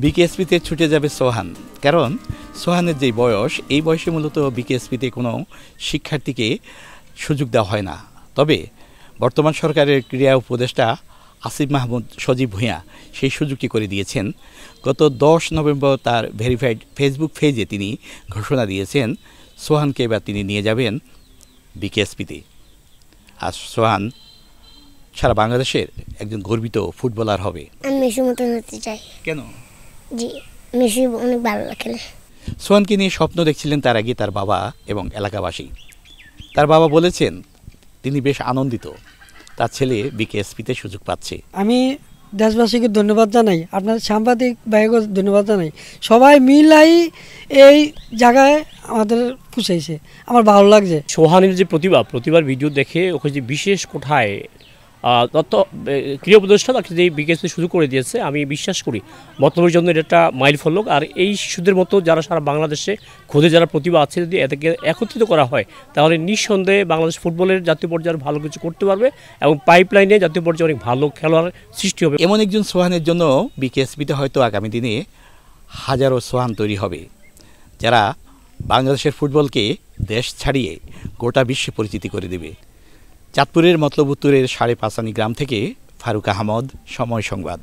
বিকেএসপিতে ছুটে যাবে সোহান, কারণ সোহানের যে বয়স, এই বয়সে মূলত বিকেএসপিতে কোনো শিক্ষার্থীকে সুযোগ দেওয়া হয় না। তবে বর্তমান সরকারের ক্রীড়া উপদেষ্টা আসিফ মাহমুদ সজীব ভূঁইয়া সেই সুযোগটি করে দিয়েছেন। গত 10 নভেম্বর তার ভেরিফাইড ফেসবুক পেজে তিনি ঘোষণা দিয়েছেন সোহানকে এবার তিনি নিয়ে যাবেন বিকেএসপিতে। আর সোহান সারা বাংলাদেশের একজন গর্বিত ফুটবলার হবে। আমি মেসির মতো হতে চাই। কেন? জি, মেসি অনেক ভালো খেলে। সোহানকে নিয়ে স্বপ্ন দেখছিলেন তার আগে তার বাবা এবং এলাকাবাসী। তার বাবা বলেছেন তিনি বেশ আনন্দিত তার ছেলে বিকেএসপিতে সুযোগ পাচ্ছে। আমি দেশবাসীকে ধন্যবাদ জানাই, আপনার সাংবাদিক ভাইকে ধন্যবাদ জানাই, সবাই মিলাই এই জায়গায় আমাদের পুষাইছে, আমার ভালো লাগছে। সোহানের যে প্রতিভার ভিডিও দেখে ওকে যে বিশেষ কোঠায় তত ক্রীড়া উপদেষ্টা তাকে যে বিকেএসপি সুযোগ করে দিয়েছে, আমি বিশ্বাস করি বর্তমানের জন্য এটা একটা মাইল ফলক। আর এই শিশুদের মতো যারা সারা বাংলাদেশে খোঁজে যারা প্রতিভা আছে, যদি এদেরকে একত্রিত করা হয় তাহলে নিঃসন্দেহে বাংলাদেশ ফুটবলের জাতীয় পর্যায়ে ভালো কিছু করতে পারবে এবং পাইপলাইনে জাতীয় পর্যায়ে অনেক ভালো খেলোয়াড় সৃষ্টি হবে। এমন একজন সোহানের জন্য বিকেএসপিতে হয়তো আগামী দিনে হাজারো সোহান তৈরি হবে, যারা বাংলাদেশের ফুটবলকে দেশ ছাড়িয়ে গোটা বিশ্বে পরিচিতি করে দেবে। চাঁদপুরের মতলব উত্তরের ৫.৫ গ্রাম থেকে ফারুক আহমদ, সময় সংবাদ।